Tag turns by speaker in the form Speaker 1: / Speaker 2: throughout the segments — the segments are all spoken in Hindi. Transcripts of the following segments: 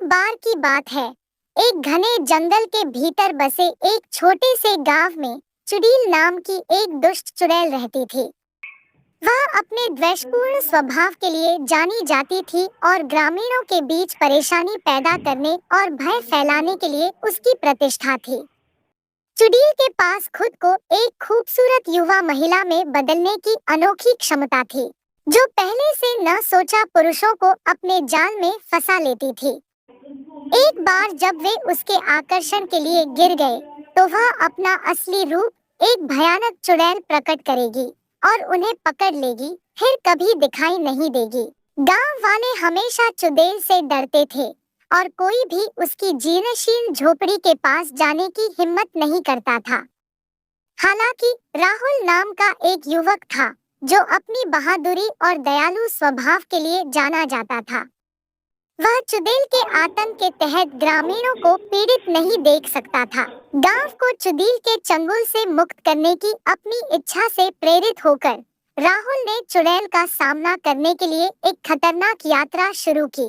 Speaker 1: बार की बात है। एक घने जंगल के भीतर बसे एक छोटे से गांव में चुड़ैल नाम की एक दुष्ट चुड़ैल रहती थी। वह अपने द्वेषपूर्ण स्वभाव के लिए जानी जाती थी और ग्रामीणों के बीच परेशानी पैदा करने और भय फैलाने के लिए उसकी प्रतिष्ठा थी। चुड़ैल के पास खुद को एक खूबसूरत युवा महिला में बदलने की अनोखी क्षमता थी, जो पहले से न सोचा पुरुषों को अपने जाल में फंसा लेती थी। एक बार जब वे उसके आकर्षण के लिए गिर गए, तो वह अपना असली रूप एक भयानक चुड़ैल प्रकट करेगी और उन्हें पकड़ लेगी, फिर कभी दिखाई नहीं देगी। गांव वाले हमेशा चुड़ैल से डरते थे और कोई भी उसकी जीर्णशीर्ण झोपड़ी के पास जाने की हिम्मत नहीं करता था। हालांकि राहुल नाम का एक युवक था, जो अपनी बहादुरी और दयालु स्वभाव के लिए जाना जाता था। वह चुड़ैल के आतंक के तहत ग्रामीणों को पीड़ित नहीं देख सकता था। गांव को चुड़ैल के चंगुल से मुक्त करने की अपनी इच्छा से प्रेरित होकर राहुल ने चुड़ैल का सामना करने के लिए एक खतरनाक यात्रा शुरू की।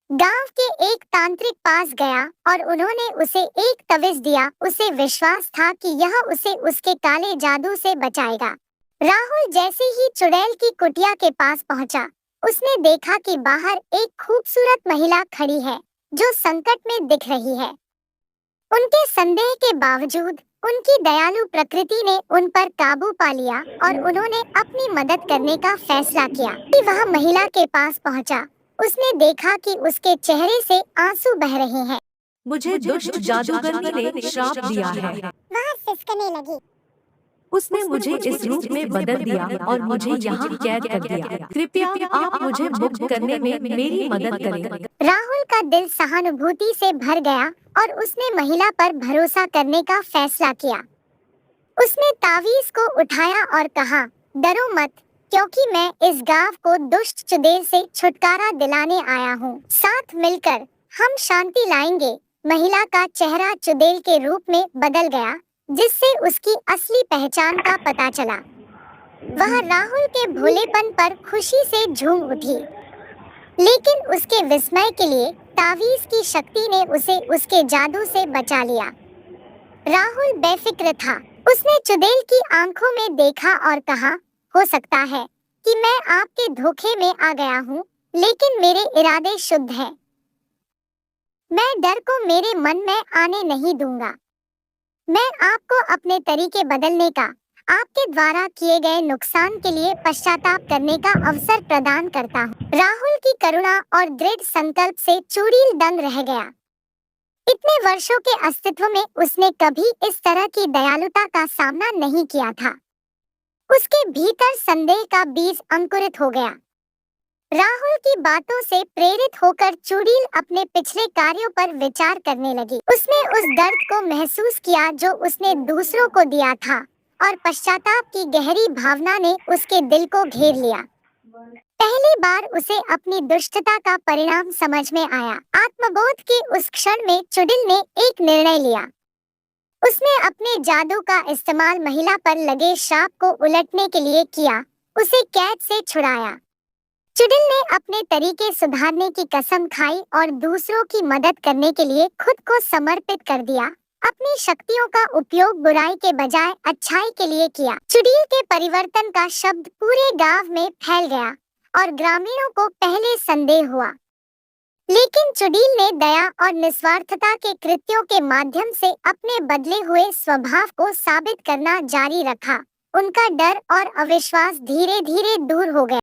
Speaker 1: गांव के एक तांत्रिक पास गया और उन्होंने उसे एक तवीज दिया। उसे विश्वास था कि यह उसे उसके काले जादू से बचाएगा। राहुल जैसे ही चुड़ैल की कुटिया के पास पहुंचा, उसने देखा कि बाहर एक खूबसूरत महिला खड़ी है, जो संकट में दिख रही है। उनके संदेह के बावजूद उनकी दयालु प्रकृति ने उन पर काबू पा लिया और उन्होंने अपनी मदद करने का फैसला किया। कि वह महिला के पास पहुंचा, उसने देखा कि उसके चेहरे से आंसू बह रहे हैं।
Speaker 2: मुझे दुष्ट जादूगरनी ने श्राप दिया है।
Speaker 1: वह सिसकने लगी।
Speaker 2: उसने मुझे इस रूप में बदल दिया और मुझे यहाँ कैद कर दिया। कृपया आप मुझे मुक्त करने में मेरी मदद करें।
Speaker 1: राहुल का दिल सहानुभूति से भर गया और उसने महिला पर भरोसा करने का फैसला किया। उसने तावीज को उठाया और कहा, डरो मत, क्योंकि मैं इस गांव को दुष्ट चुड़ैल से छुटकारा दिलाने आया हूँ। साथ मिलकर हम शांति लाएंगे। महिला का चेहरा चुड़ैल के रूप में बदल गया, जिससे उसकी असली पहचान का पता चला। वह राहुल के भोलेपन पर खुशी से झूम उठी, लेकिन उसके विस्मय के लिए तावीज की शक्ति ने उसे उसके जादू से बचा लिया। राहुल बेफिक्र था। उसने चुड़ैल की आंखों में देखा और कहा, हो सकता है कि मैं आपके धोखे में आ गया हूँ, लेकिन मेरे इरादे शुद्ध हैं। मैं डर को मेरे मन में आने नहीं दूंगा। मैं आपको अपने तरीके बदलने का, आपके द्वारा किए गए नुकसान के लिए पश्चाताप करने का अवसर प्रदान करता हूँ। राहुल की करुणा और दृढ़ संकल्प से चुड़ैल दंग रह गया। इतने वर्षों के अस्तित्व में उसने कभी इस तरह की दयालुता का सामना नहीं किया था। उसके भीतर संदेह का बीज अंकुरित हो गया। राहुल की बातों से प्रेरित होकर चुड़ैल अपने पिछले कार्यों पर विचार करने लगी। उसने उस दर्द को महसूस किया जो उसने दूसरों को दिया था, और पश्चाताप की गहरी भावना ने उसके दिल को घेर लिया। पहली बार उसे अपनी दुष्टता का परिणाम समझ में आया। आत्मबोध के उस क्षण में चुड़ैल ने एक निर्णय लिया। उसने अपने जादू का इस्तेमाल महिला पर लगे श्राप को उलटने के लिए किया, उसे कैद से छुड़ाया। चुड़ैल ने अपने तरीके सुधारने की कसम खाई और दूसरों की मदद करने के लिए खुद को समर्पित कर दिया। अपनी शक्तियों का उपयोग बुराई के बजाय अच्छाई के लिए किया। चुड़ैल के परिवर्तन का शब्द पूरे गांव में फैल गया और ग्रामीणों को पहले संदेह हुआ, लेकिन चुड़ैल ने दया और निस्वार्थता के कृत्यों के माध्यम से अपने बदले हुए स्वभाव को साबित करना जारी रखा। उनका डर और अविश्वास धीरे धीरे दूर हो गया।